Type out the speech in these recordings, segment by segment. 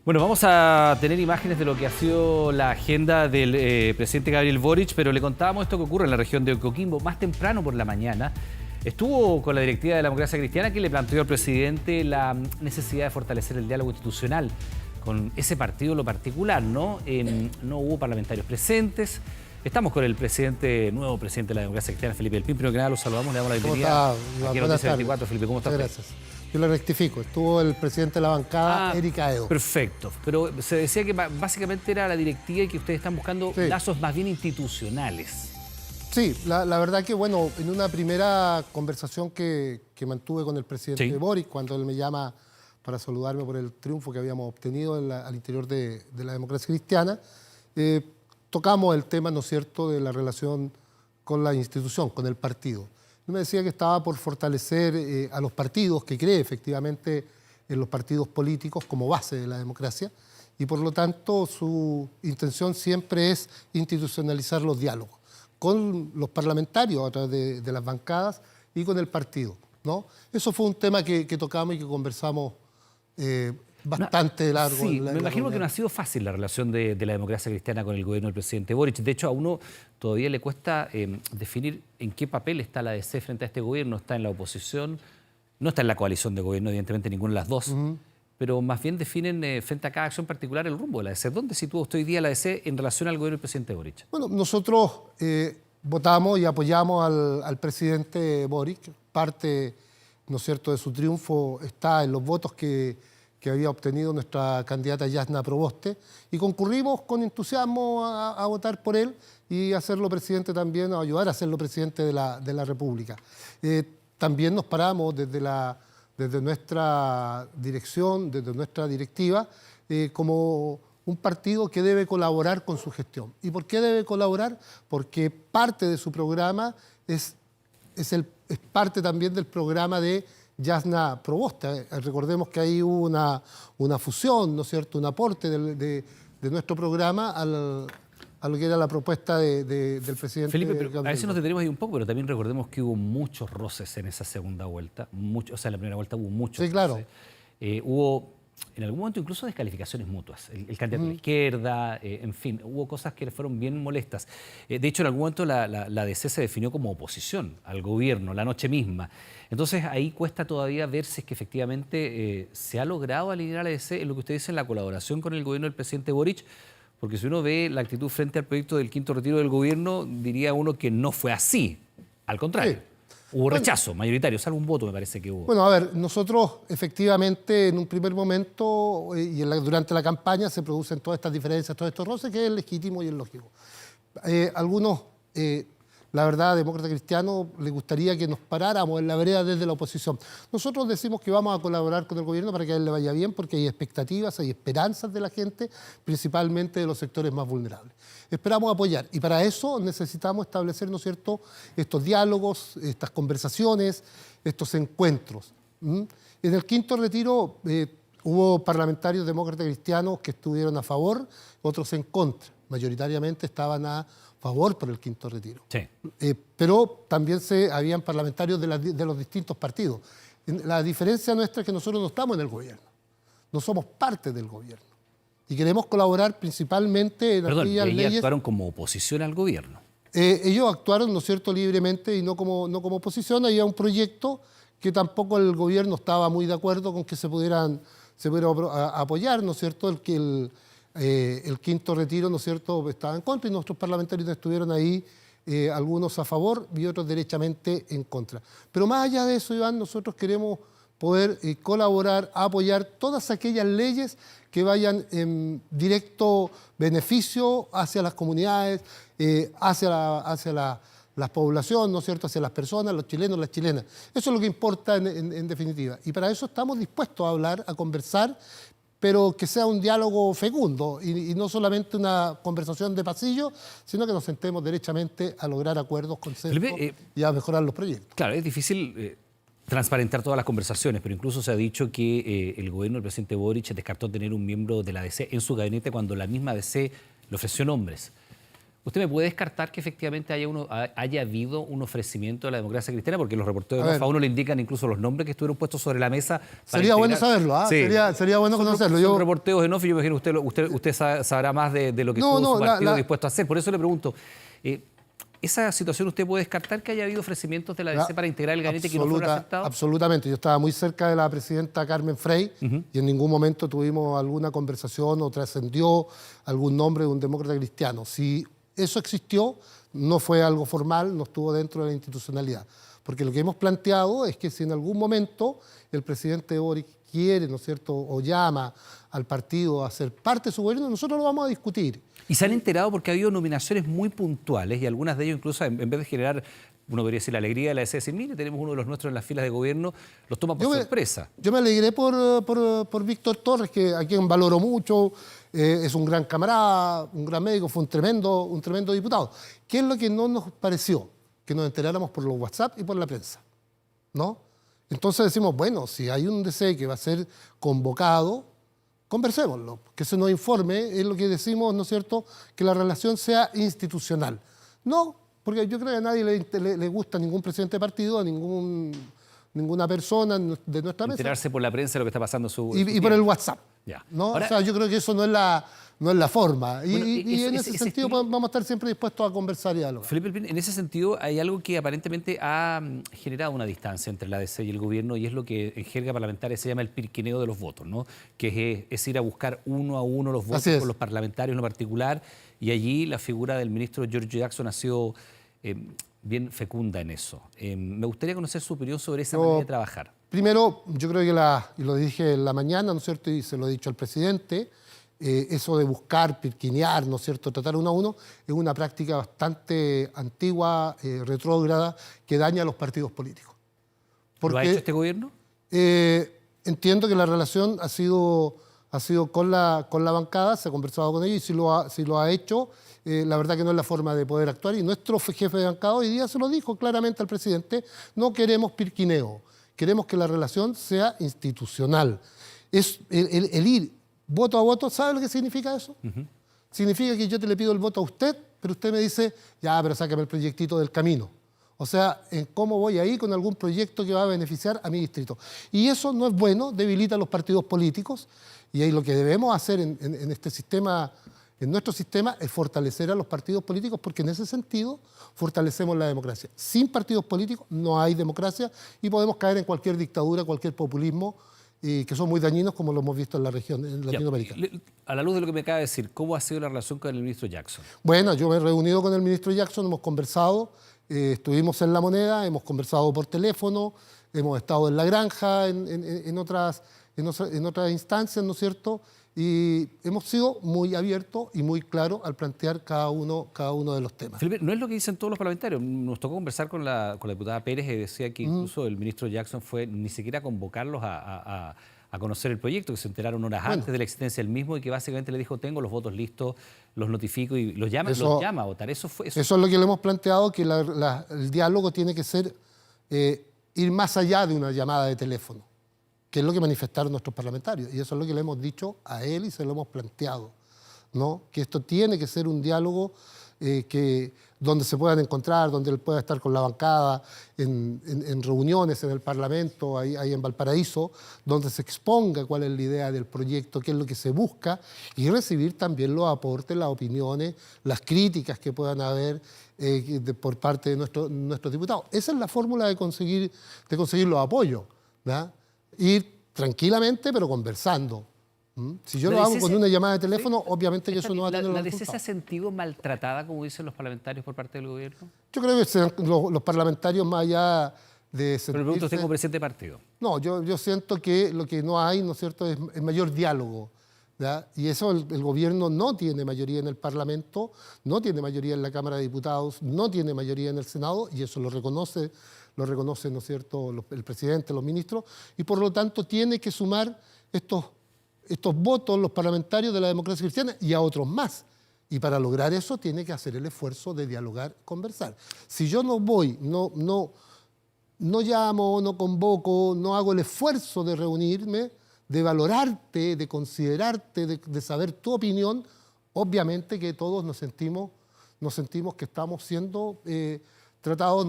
Bueno, vamos a tener imágenes de lo que ha sido la agenda del presidente Gabriel Boric, pero le contábamos esto que ocurre en la región de Coquimbo. Más temprano por la mañana estuvo con la directiva de la democracia cristiana, que le planteó al presidente la necesidad de fortalecer el diálogo institucional con ese partido en lo particular, ¿no? No hubo parlamentarios presentes. Estamos con el nuevo presidente de la democracia cristiana, Felipe del Pin. Primero que nada, lo saludamos, le damos la bienvenida. Aquí en Noticias 24, Felipe, ¿cómo estás? Gracias. Yo lo rectifico, estuvo el presidente de la bancada, Erika Aedo. Perfecto, pero se decía que básicamente era la directiva y que ustedes están buscando lazos más bien institucionales. Sí, la verdad que, bueno, en una primera conversación que mantuve con el presidente Boric, cuando él me llama para saludarme por el triunfo que habíamos obtenido al interior de la democracia cristiana, tocamos el tema, ¿no es cierto?, de la relación con la institución, con el partido. Él me decía que estaba por fortalecer a los partidos, que cree efectivamente en los partidos políticos como base de la democracia, y por lo tanto su intención siempre es institucionalizar los diálogos con los parlamentarios a través de las bancadas y con el partido, ¿no? Eso fue un tema que tocamos y que conversamos bastante largo. Sí, me imagino que no ha sido fácil la relación de la democracia cristiana con el gobierno del presidente Boric. De hecho, a uno todavía le cuesta definir en qué papel está la DC frente a este gobierno. Está en la oposición, no está en la coalición de gobierno, evidentemente ninguna de las dos, pero más bien definen frente a cada acción particular el rumbo de la DC. ¿Dónde sitúa usted hoy día la DC en relación al gobierno del presidente Boric? Bueno, nosotros votamos y apoyamos al presidente Boric. Parte, ¿no es cierto?, de su triunfo está en los votos que había obtenido nuestra candidata Jasna Proboste, y concurrimos con entusiasmo a votar por él y a hacerlo presidente también, a ayudar a hacerlo presidente de la República. También nos paramos desde nuestra dirección, desde nuestra directiva, como un partido que debe colaborar con su gestión. ¿Y por qué debe colaborar? Porque parte de su programa es parte también del programa de Jasna Proboste. Recordemos que ahí hubo una fusión, ¿no es cierto?, un aporte de nuestro programa a lo que era la propuesta del presidente. Felipe, pero a veces nos detenemos ahí un poco, pero también recordemos que hubo muchos roces en esa segunda vuelta. O sea, en la primera vuelta hubo muchos roces. Claro. Hubo en algún momento incluso descalificaciones mutuas. El candidato de la izquierda, en fin, hubo cosas que fueron bien molestas. De hecho, en algún momento la DC se definió como oposición al gobierno, la noche misma. Entonces, ahí cuesta todavía ver si es que efectivamente se ha logrado alinear a la DC en lo que usted dice en la colaboración con el gobierno del presidente Boric, porque si uno ve la actitud frente al proyecto del quinto retiro del gobierno, diría uno que no fue así. Al contrario. Sí. Hubo rechazo mayoritario, salvo un voto me parece que hubo. Bueno, a ver, nosotros efectivamente en un primer momento y durante la campaña se producen todas estas diferencias, todos estos roces, que es legítimo y es lógico. Algunos, la verdad, demócrata cristiano, les gustaría que nos paráramos en la vereda desde la oposición. Nosotros decimos que vamos a colaborar con el gobierno para que a él le vaya bien, porque hay expectativas, hay esperanzas de la gente, principalmente de los sectores más vulnerables. Esperamos apoyar y para eso necesitamos establecer, ¿no es cierto?, estos diálogos, estas conversaciones, estos encuentros. En el quinto retiro hubo parlamentarios demócratas cristianos que estuvieron a favor, otros en contra. Mayoritariamente estaban a favor por el quinto retiro. Sí. Pero también habían parlamentarios de los distintos partidos. La diferencia nuestra es que nosotros no estamos en el gobierno, no somos parte del gobierno. Y queremos colaborar principalmente en aquellas leyes. Ellos actuaron como oposición al gobierno. Ellos actuaron, ¿no es cierto?, libremente y no como oposición. Había un proyecto que tampoco el gobierno estaba muy de acuerdo con que se pudiera apoyar, ¿no es cierto?, el quinto retiro, ¿no es cierto?, estaba en contra y nuestros parlamentarios estuvieron ahí, algunos a favor y otros derechamente en contra. Pero más allá de eso, Iván, nosotros queremos poder colaborar, apoyar todas aquellas leyes que vayan en directo beneficio hacia las comunidades, hacia la población, ¿no es cierto?, hacia las personas, los chilenos, las chilenas. Eso es lo que importa en definitiva. Y para eso estamos dispuestos a hablar, a conversar, pero que sea un diálogo fecundo y no solamente una conversación de pasillo, sino que nos sentemos derechamente a lograr acuerdos, consensos y a mejorar los proyectos. Claro, es difícil transparentar todas las conversaciones, pero incluso se ha dicho que el gobierno del presidente Boric descartó tener un miembro de la DC en su gabinete cuando la misma DC le ofreció nombres. ¿Usted me puede descartar que efectivamente haya habido un ofrecimiento de la democracia cristiana? Porque los reporteros A de ver. a uno le indican incluso los nombres que estuvieron puestos sobre la mesa. Para Sería bueno integrar. saberlo, ¿ah? Sí. Sería bueno conocerlo. Son reporteros en off y yo me imagino usted sabrá más de lo que No, estuvo no, su partido dispuesto a hacer. Por eso le pregunto, ¿esa situación usted puede descartar que haya habido ofrecimientos de la DC para integrar el gabinete que no fueron aceptados? Absolutamente. Yo estaba muy cerca de la presidenta Carmen Frey y en ningún momento tuvimos alguna conversación o trascendió algún nombre de un demócrata cristiano. Si eso existió, no fue algo formal, no estuvo dentro de la institucionalidad. Porque lo que hemos planteado es que si en algún momento el presidente Boric quiere, ¿no es cierto?, o llama al partido a ser parte de su gobierno, nosotros lo vamos a discutir. Y se han enterado porque ha habido nominaciones muy puntuales y algunas de ellas incluso en vez de generar, uno podría decir, la alegría de la DC, decir, mire, tenemos uno de los nuestros en las filas de gobierno, los toma por sorpresa. Yo me alegré por Víctor Torres, a quien valoro mucho, es un gran camarada, un gran médico, fue un tremendo diputado. ¿Qué es lo que no nos pareció? Que nos enteráramos por los WhatsApp y por la prensa, ¿no? Entonces decimos, bueno, si hay un DC que va a ser convocado, conversémoslo, que se nos informe, es lo que decimos, ¿no es cierto?, que la relación sea institucional. No, porque yo creo que a nadie le gusta ningún presidente de partido, a ninguna persona de nuestra mesa. Enterarse por la prensa de lo que está pasando y por el WhatsApp. Ya. ¿No? Ahora, o sea, yo creo que eso no es la forma. Bueno, Y en ese sentido estilo, vamos a estar siempre dispuestos a conversar y dialogar. Felipe Elpin, en ese sentido hay algo que aparentemente ha generado una distancia entre la DC y el gobierno y es lo que en jerga parlamentaria se llama el pirquineo de los votos, ¿no? Que es ir a buscar uno a uno los votos con los parlamentarios en lo particular y allí la figura del ministro George Jackson ha sido bien fecunda en eso. Me gustaría conocer su opinión sobre esa manera de trabajar. Primero, yo creo que, y lo dije en la mañana, ¿no es cierto?, y se lo he dicho al presidente, eso de buscar, pirquinear, ¿no es cierto?, tratar uno a uno, es una práctica bastante antigua, retrógrada, que daña a los partidos políticos. ¿Lo ha hecho este gobierno? Entiendo que la relación ha sido con la bancada, se ha conversado con ellos y si lo ha hecho, la verdad que no es la forma de poder actuar. Y nuestro jefe de bancada hoy día se lo dijo claramente al presidente, no queremos pirquineo, queremos que la relación sea institucional. Es el ir voto a voto, ¿sabe lo que significa eso? Significa que yo le pido el voto a usted, pero usted me dice, ya, pero sácame el proyectito del camino. O sea, en cómo voy ahí con algún proyecto que va a beneficiar a mi distrito. Y eso no es bueno, debilita a los partidos políticos. Y ahí lo que debemos hacer en este sistema, en nuestro sistema, es fortalecer a los partidos políticos, porque en ese sentido fortalecemos la democracia. Sin partidos políticos no hay democracia y podemos caer en cualquier dictadura, cualquier populismo, que son muy dañinos, como lo hemos visto en la región, en Latinoamérica. A la luz de lo que me acaba de decir, ¿cómo ha sido la relación con el ministro Jackson? Bueno, yo me he reunido con el ministro Jackson, hemos conversado, estuvimos en La Moneda, hemos conversado por teléfono, hemos estado en La Granja, en otras instancias, ¿no es cierto? Y hemos sido muy abiertos y muy claros al plantear cada uno de los temas. Felipe, no es lo que dicen todos los parlamentarios. Nos tocó conversar con la diputada Pérez y decía que incluso el ministro Jackson fue ni siquiera convocarlos a conocer el proyecto, que se enteraron horas antes de la existencia del mismo y que básicamente le dijo, tengo los votos listos, los notifico y los llama a votar. Eso es lo que le hemos planteado, que el diálogo tiene que ser ir más allá de una llamada de teléfono, que es lo que manifestaron nuestros parlamentarios. Y eso es lo que le hemos dicho a él y se lo hemos planteado, ¿no? Que esto tiene que ser un diálogo donde se puedan encontrar, donde él pueda estar con la bancada, en reuniones en el Parlamento, ahí en Valparaíso, donde se exponga cuál es la idea del proyecto, qué es lo que se busca, y recibir también los aportes, las opiniones, las críticas que puedan haber por parte de nuestros diputados. Esa es la fórmula de conseguir los apoyos, ¿verdad? Ir tranquilamente, pero conversando. Si yo lo hago con una llamada de teléfono, obviamente que eso no va a tener ¿La DC se ha sentido maltratada, como dicen los parlamentarios, por parte del gobierno? Yo creo que los parlamentarios, más allá de sentirse... Pero le pregunto, ¿tengo presidente de partido? No, yo siento que lo que no hay, ¿no es cierto?, es mayor diálogo, ¿verdad? Y eso el gobierno no tiene mayoría en el Parlamento, no tiene mayoría en la Cámara de Diputados, no tiene mayoría en el Senado, y eso lo reconoce, ¿no es cierto?, el presidente, los ministros, y por lo tanto tiene que sumar estos votos, los parlamentarios de la democracia cristiana y a otros más. Y para lograr eso tiene que hacer el esfuerzo de dialogar, conversar. Si yo no voy, no llamo, no convoco, no hago el esfuerzo de reunirme, de valorarte, de considerarte, de saber tu opinión, obviamente que todos nos sentimos nos sentimos que estamos siendo tratados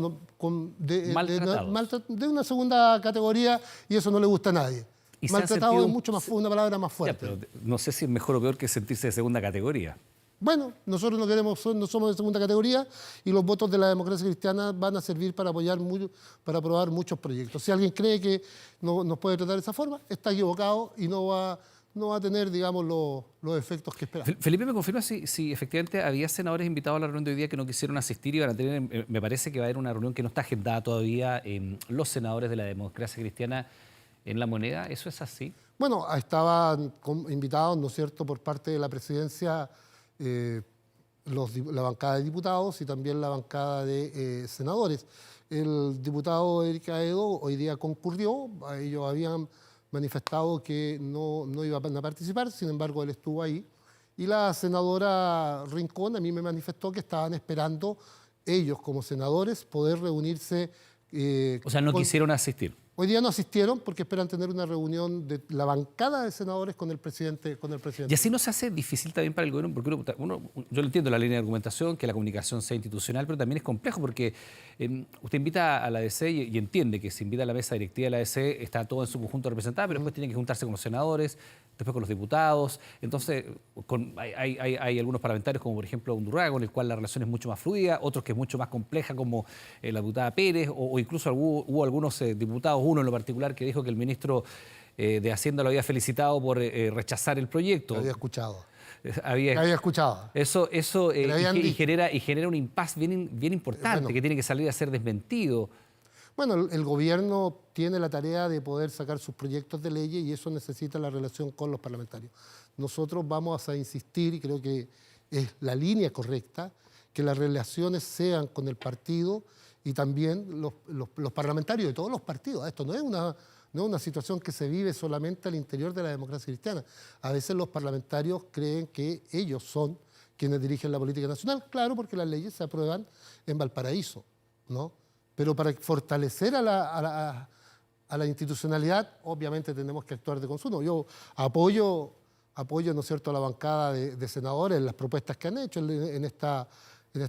de una segunda categoría y eso no le gusta a nadie. Y Maltratado es mucho más, una palabra más Ya, fuerte. pero no sé si es mejor o peor que sentirse de segunda categoría. Bueno, nosotros no somos de segunda categoría y los votos de la democracia cristiana van a servir para para aprobar muchos proyectos. Si alguien cree que nos puede tratar de esa forma, está equivocado y no va a tener, digamos, los efectos que esperamos. Felipe, ¿me confirma si efectivamente había senadores invitados a la reunión de hoy día que no quisieron asistir y van a tener, me parece que va a haber una reunión que no está agendada todavía, los senadores de la democracia cristiana en La Moneda? ¿Eso es así? Bueno, estaban invitados, ¿no es cierto?, por parte de la presidencia, la bancada de diputados y también la bancada de senadores. El diputado Eric Aedo hoy día concurrió, ellos habían manifestado que no iban a participar, sin embargo él estuvo ahí. Y la senadora Rincón a mí me manifestó que estaban esperando ellos como senadores poder reunirse. O sea, no quisieron asistir. Hoy día no asistieron porque esperan tener una reunión de la bancada de senadores con el presidente. Y así no se hace difícil también para el gobierno, porque yo lo entiendo la línea de argumentación, que la comunicación sea institucional, pero también es complejo porque usted invita a la ADC y entiende que si invita a la mesa directiva de la ADC está todo en su conjunto representado, pero después tiene que juntarse con los senadores, después con los diputados. Entonces, hay algunos parlamentarios, como por ejemplo Undurraga, con el cual la relación es mucho más fluida, otros que es mucho más compleja, como la diputada Pérez, o incluso hubo algunos diputados, uno en lo particular, que dijo que el ministro de Hacienda lo había felicitado por rechazar el proyecto. Lo había escuchado. Había escuchado. Eso y genera un impasse bien importante, que tiene que salir a ser desmentido. Bueno, el gobierno tiene la tarea de poder sacar sus proyectos de ley y eso necesita la relación con los parlamentarios. Nosotros vamos a insistir, y creo que es la línea correcta, que las relaciones sean con el partido y también los parlamentarios de todos los partidos. Esto no es una situación que se vive solamente al interior de la democracia cristiana. A veces los parlamentarios creen que ellos son quienes dirigen la política nacional, claro, porque las leyes se aprueban en Valparaíso, ¿no? Pero para fortalecer a la institucionalidad, obviamente tenemos que actuar de consumo. Yo apoyo, ¿no es cierto?, a la bancada de senadores en las propuestas que han hecho en esta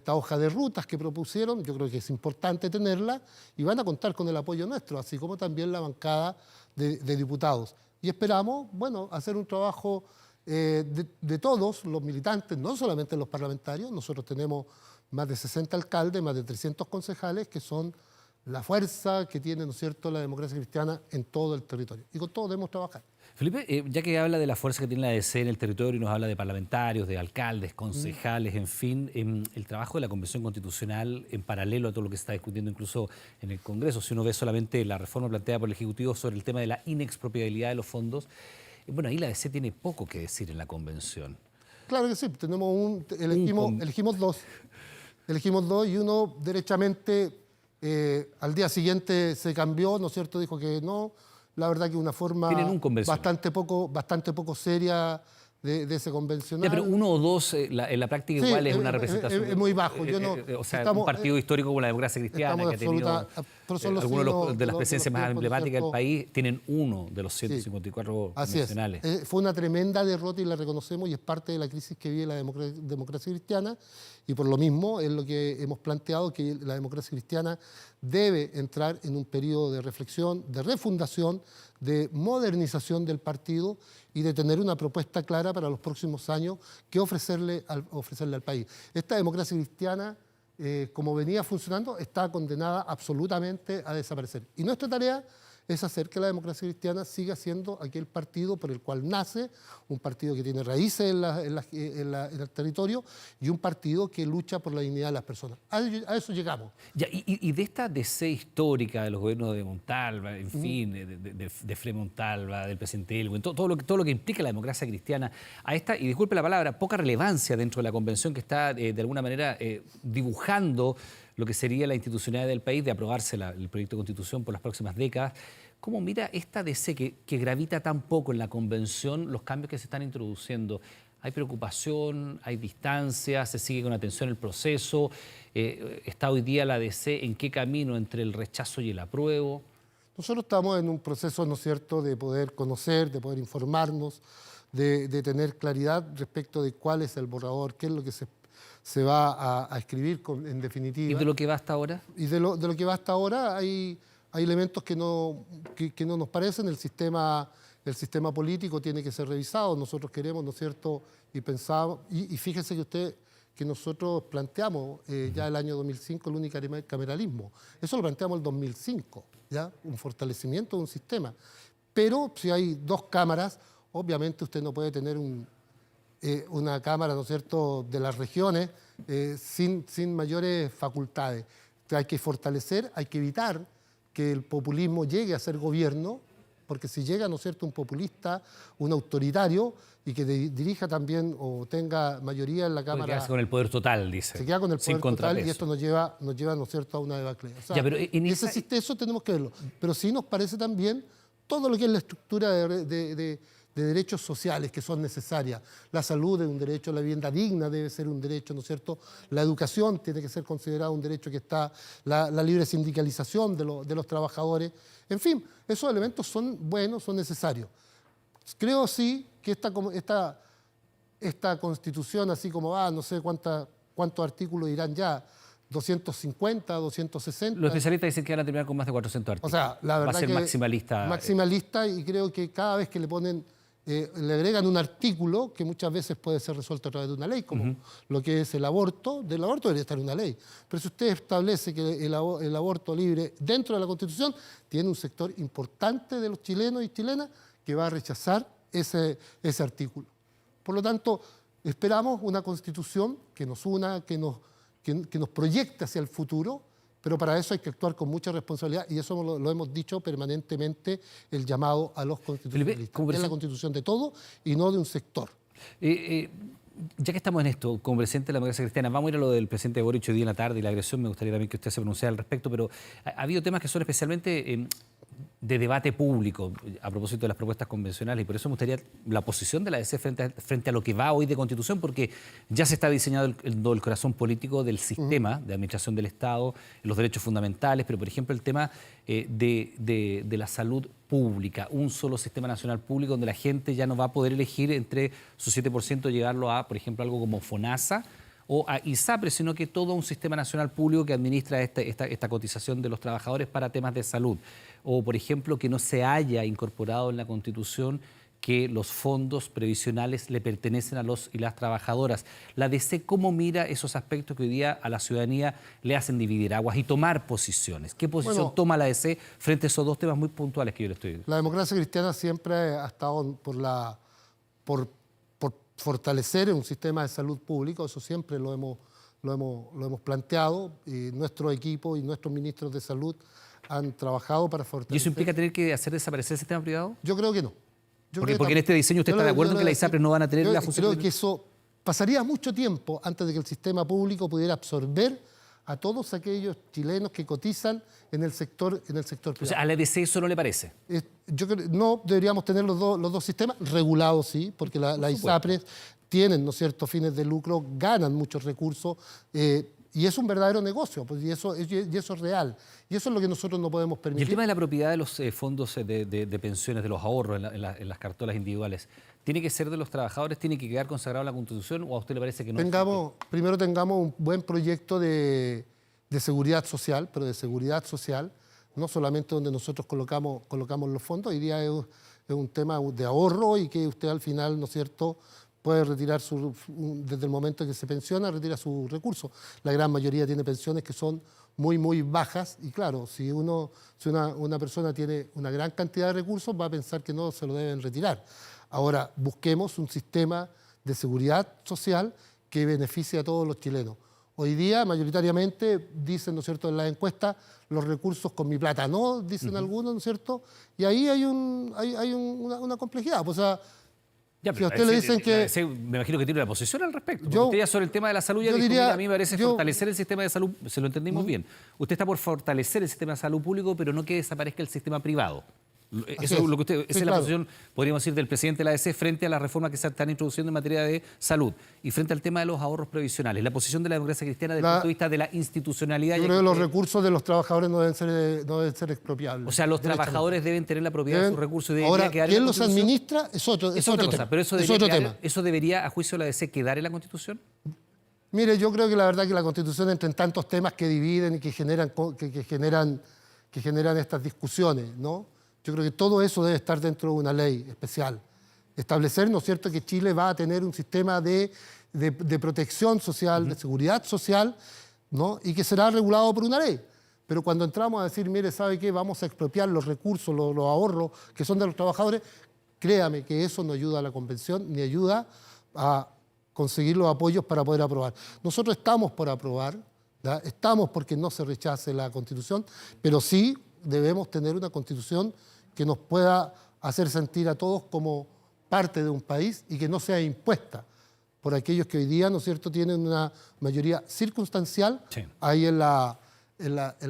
hoja de rutas que propusieron. Yo creo que es importante tenerla y van a contar con el apoyo nuestro, así como también la bancada de diputados. Y esperamos, bueno, hacer un trabajo de todos los militantes, no solamente los parlamentarios. Nosotros tenemos más de 60 alcaldes, más de 300 concejales, que son la fuerza que tiene, ¿no es cierto?, la democracia cristiana en todo el territorio. Y con todos debemos trabajar. Felipe, ya que habla de la fuerza que tiene la ADC en el territorio y nos habla de parlamentarios, de alcaldes, concejales, en fin, el trabajo de la Convención Constitucional en paralelo a todo lo que se está discutiendo incluso en el Congreso, si uno ve solamente la reforma planteada por el Ejecutivo sobre el tema de la inexpropiabilidad de los fondos, bueno, ahí la ADC tiene poco que decir en la Convención. Claro que sí, elegimos dos y uno derechamente al día siguiente se cambió, ¿no es cierto?, dijo que no. La verdad que una forma bastante poco seria de ese convencional. Ya, pero uno o dos en la práctica sí, igual es una representación. Es muy bajo. O sea, un partido histórico como la democracia cristiana que ha tenido algunos de las presencias más emblemáticas del país, tienen uno de los 154 convencionales. Fue una tremenda derrota y la reconocemos y es parte de la crisis que vive la democracia cristiana y por lo mismo es lo que hemos planteado, que la democracia cristiana debe entrar en un periodo de reflexión, de refundación, de modernización del partido y de tener una propuesta clara para los próximos años que ofrecerle al país. Esta democracia cristiana, como venía funcionando, está condenada absolutamente a desaparecer. Y nuestra tarea es hacer que la democracia cristiana siga siendo aquel partido por el cual nace, un partido que tiene raíces en el territorio y un partido que lucha por la dignidad de las personas. A eso llegamos. Ya, y de esta DC histórica de los gobiernos de Montalva, en fin, de Frei Montalva, del presidente Elwin, todo lo que implica la democracia cristiana, a esta, y disculpe la palabra, poca relevancia dentro de la convención que está de alguna manera dibujando lo que sería la institucionalidad del país, de aprobarse el proyecto de constitución por las próximas décadas. ¿Cómo mira esta DC que gravita tan poco en la convención los cambios que se están introduciendo? ¿Hay preocupación? ¿Hay distancia? ¿Se sigue con atención el proceso? ¿Está hoy día la DC en qué camino entre el rechazo y el apruebo? Nosotros estamos en un proceso, ¿no es cierto?, de poder conocer, de poder informarnos, de tener claridad respecto de cuál es el borrador, qué es lo que se va a escribir en definitiva. ¿Y de lo que va hasta ahora? Y de lo que va hasta ahora hay elementos que no nos parecen. El sistema político tiene que ser revisado. Nosotros queremos, ¿no es cierto?, y pensamos, y fíjese que nosotros planteamos ya el año 2005 el unicameralismo. Eso lo planteamos el 2005, ¿ya? Un fortalecimiento de un sistema. Pero si hay dos cámaras, obviamente usted no puede tener una cámara, ¿no es cierto?, de las regiones sin mayores facultades. Hay que fortalecer, hay que evitar que el populismo llegue a ser gobierno, porque si llega, ¿no es cierto?, un populista, un autoritario, y que dirija también o tenga mayoría en la Cámara... Puede quedarse con el poder total, dice. Se queda con el poder total y esto nos lleva, ¿no es cierto?, a una debacle. O sea, ya, pero eso tenemos que verlo. Pero sí nos parece también todo lo que es la estructura de derechos sociales que son necesarias. La salud es un derecho, la vivienda digna debe ser un derecho, ¿no es cierto? La educación tiene que ser considerada un derecho que está, la libre sindicalización de los trabajadores. En fin, esos elementos son buenos, son necesarios. Creo sí que esta Constitución, así como va, no sé cuántos artículos irán ya, 250, 260. Los especialistas dicen que van a terminar con más de 400 artículos. O sea, la verdad va a ser que maximalista. Maximalista, y creo que cada vez que le ponen, le agregan un artículo que muchas veces puede ser resuelto a través de una ley, como lo que es el aborto. Del aborto debería estar en una ley. Pero si usted establece que el aborto libre dentro de la Constitución, tiene un sector importante de los chilenos y chilenas que va a rechazar ese artículo. Por lo tanto, esperamos una Constitución que nos una, que nos proyecte hacia el futuro, pero para eso hay que actuar con mucha responsabilidad, y eso lo hemos dicho permanentemente, el llamado a los constitucionalistas. Es la Constitución de todo y no de un sector. Ya que estamos en esto, como presidente de la democracia cristiana, vamos a ir a lo del presidente Boric hoy día en la tarde y la agresión. Me gustaría también que usted se pronunciara al respecto, pero ha habido temas que son especialmente de debate público a propósito de las propuestas convencionales, y por eso me gustaría la posición de la DC frente a lo que va hoy de Constitución, porque ya se está diseñando el corazón político del sistema de administración del Estado, los derechos fundamentales, pero por ejemplo el tema de la salud pública, un solo sistema nacional público donde la gente ya no va a poder elegir entre su 7% llegarlo a, por ejemplo, algo como FONASA o a ISAPRE, sino que todo un sistema nacional público que administra esta cotización de los trabajadores para temas de salud. O, por ejemplo, que no se haya incorporado en la Constitución que los fondos previsionales le pertenecen a los y las trabajadoras. La DC, ¿cómo mira esos aspectos que hoy día a la ciudadanía le hacen dividir aguas y tomar posiciones? ¿Qué posición toma la DC frente a esos dos temas muy puntuales que yo le estoy diciendo? La democracia cristiana siempre ha estado por fortalecer un sistema de salud público. Eso siempre lo hemos planteado, y nuestro equipo y nuestros ministros de salud han trabajado para fortalecer. ¿Y eso implica tener que hacer desaparecer el sistema privado? Yo creo que no. Porque en este diseño usted está de acuerdo en que las ISAPRES no van a tener la función. Creo que eso pasaría mucho tiempo antes de que el sistema público pudiera absorber a todos aquellos chilenos que cotizan en el sector privado. O sea, ¿a la EDC eso no le parece? Yo creo no deberíamos tener los dos sistemas regulados, sí, porque las ISAPRES tienen, ¿no es cierto?, fines de lucro, ganan muchos recursos, y es un verdadero negocio, pues, y eso es real. Y eso es lo que nosotros no podemos permitir. ¿Y el tema de la propiedad de los fondos de pensiones, de los ahorros en las cartolas individuales, tiene que ser de los trabajadores, tiene que quedar consagrado en la Constitución, o a usted le parece que no? Primero tengamos un buen proyecto de seguridad social, pero de seguridad social, no solamente donde nosotros colocamos los fondos. Hoy día es un tema de ahorro, y que usted al final, ¿no es cierto?, puede retirar desde el momento en que se pensiona, retira sus recursos. La gran mayoría tiene pensiones que son muy, muy bajas, y claro, si una persona tiene una gran cantidad de recursos, va a pensar que no se lo deben retirar. Ahora, busquemos un sistema de seguridad social que beneficie a todos los chilenos. Hoy día, mayoritariamente, dicen, ¿no es cierto?, en las encuestas, los recursos con mi plata, ¿no? Dicen algunos, ¿no es cierto? Y ahí hay una complejidad. Pues, o sea, ya, si a usted le dicen que... Me imagino que tiene una posición al respecto. Usted ya sobre el tema de la salud ya dijo, diría, mira, a mí me parece fortalecer el sistema de salud, se lo entendimos bien. Usted está por fortalecer el sistema de salud público, pero no que desaparezca el sistema privado. Eso es lo que usted, esa es la posición, podríamos decir, del presidente de la ADC frente a las reformas que se están introduciendo en materia de salud y frente al tema de los ahorros previsionales. La posición de la democracia cristiana desde el punto de vista de la institucionalidad. Yo creo que los recursos de los trabajadores no deben ser expropiables. O sea, los trabajadores deben tener la propiedad de sus recursos. Ahora, ¿quién los administra? Es otro tema. Pero eso debería, a juicio de la ADC, quedar en la Constitución. Mire, yo creo que la verdad que la Constitución, entre tantos temas que dividen y que generan estas discusiones, ¿no? Yo creo que todo eso debe estar dentro de una ley especial. Establecer, ¿no es cierto?, que Chile va a tener un sistema de protección social, de seguridad social, ¿no? Y que será regulado por una ley. Pero cuando entramos a decir, mire, ¿sabe qué? Vamos a expropiar los recursos, los ahorros que son de los trabajadores, créame que eso no ayuda a la convención ni ayuda a conseguir los apoyos para poder aprobar. Nosotros estamos por aprobar, ¿ya? Estamos porque no se rechace la Constitución, pero sí debemos tener una Constitución que nos pueda hacer sentir a todos como parte de un país y que no sea impuesta por aquellos que hoy día, ¿no es cierto?, tienen una mayoría circunstancial ahí en la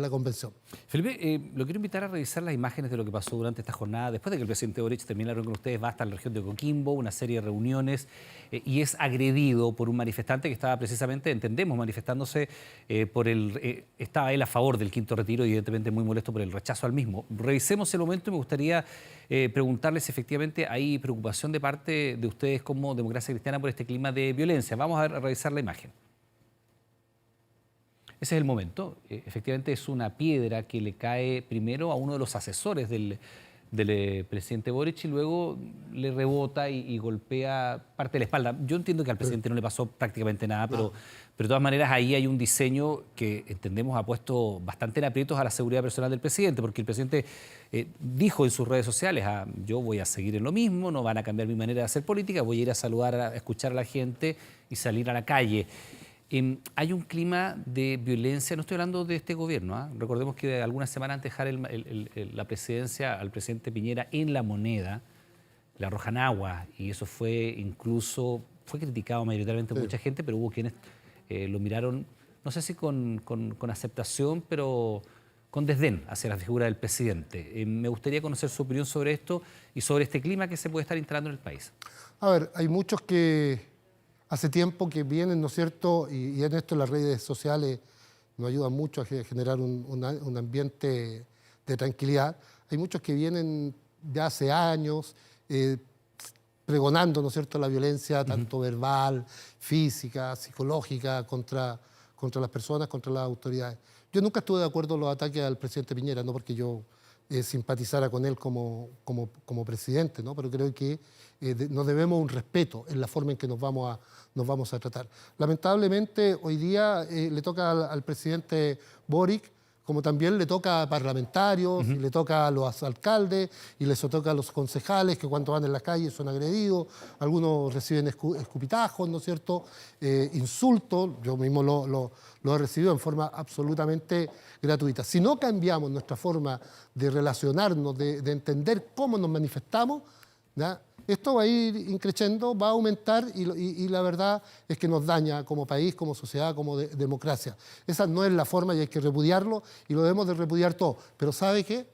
convención. Felipe, lo quiero invitar a revisar las imágenes de lo que pasó durante esta jornada. Después de que el presidente Boric termine la reunión con ustedes, va hasta la región de Coquimbo, una serie de reuniones, y es agredido por un manifestante que estaba precisamente, entendemos, manifestándose estaba él a favor del quinto retiro y evidentemente muy molesto por el rechazo al mismo. Revisemos el momento y me gustaría preguntarles si efectivamente hay preocupación de parte de ustedes como Democracia Cristiana por este clima de violencia. Vamos a revisar la imagen. Ese es el momento. Efectivamente es una piedra que le cae primero a uno de los asesores del presidente Boric y luego le rebota y golpea parte de la espalda. Yo entiendo que al presidente no le pasó prácticamente nada, pero de todas maneras ahí hay un diseño que entendemos ha puesto bastante en aprietos a la seguridad personal del presidente, porque el presidente dijo en sus redes sociales, yo voy a seguir en lo mismo, no van a cambiar mi manera de hacer política, voy a ir a saludar, a escuchar a la gente y salir a la calle. Hay un clima de violencia, no estoy hablando de este gobierno, ¿eh? Recordemos que algunas semanas antes de dejar la presidencia al presidente Piñera en La Moneda, le arrojan agua y eso fue criticado mayoritariamente por mucha gente, pero hubo quienes lo miraron, no sé si con aceptación, pero con desdén hacia la figura del presidente. Me gustaría conocer su opinión sobre esto y sobre este clima que se puede estar instalando en el país. A ver, hay muchos que hace tiempo que vienen, ¿no es cierto?, y en esto las redes sociales nos ayudan mucho a generar un ambiente de tranquilidad. Hay muchos que vienen de hace años pregonando, ¿no es cierto?, la violencia tanto verbal, física, psicológica contra las personas, contra las autoridades. Yo nunca estuve de acuerdo en los ataques al presidente Piñera, no porque yo simpatizara con él como presidente, ¿no? Pero creo que nos debemos un respeto en la forma en que nos vamos a tratar. Lamentablemente, hoy día le toca al presidente Boric, como también le toca a parlamentarios, y le toca a los alcaldes, y les toca a los concejales que cuando van en la calle son agredidos, algunos reciben escupitajos, ¿no es cierto?, insultos, yo mismo lo he recibido en forma absolutamente gratuita. Si no cambiamos nuestra forma de relacionarnos, de entender cómo nos manifestamos, ¿ya?, esto va a ir increciendo, va a aumentar y la verdad es que nos daña como país, como sociedad, como democracia. Esa no es la forma y hay que repudiarlo y lo debemos de repudiar todo. Pero ¿sabe qué?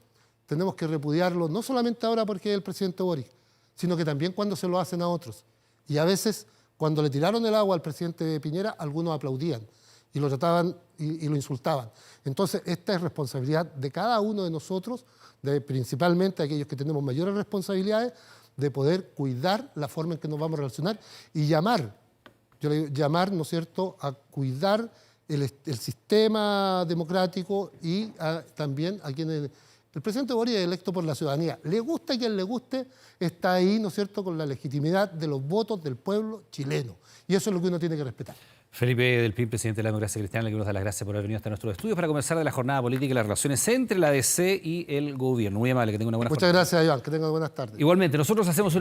Tenemos que repudiarlo no solamente ahora porque es el presidente Boric, sino que también cuando se lo hacen a otros. Y a veces, cuando le tiraron el agua al presidente Piñera, algunos aplaudían y lo trataban y lo insultaban. Entonces, esta es responsabilidad de cada uno de nosotros, principalmente aquellos que tenemos mayores responsabilidades, de poder cuidar la forma en que nos vamos a relacionar y llamar, ¿no es cierto?, a cuidar el sistema democrático y también a quienes... El presidente Boric es electo por la ciudadanía. Le gusta a quien le guste, está ahí, ¿no es cierto?, con la legitimidad de los votos del pueblo chileno. Y eso es lo que uno tiene que respetar. Felipe del PIN, presidente de la Democracia Cristiana, le quiero dar las gracias por haber venido hasta nuestros estudios para conversar de la jornada política y las relaciones entre la DC y el gobierno. Muy amable, que tenga una buena jornada. Muchas gracias, Iván. Que tenga buenas tardes. Igualmente, nosotros hacemos una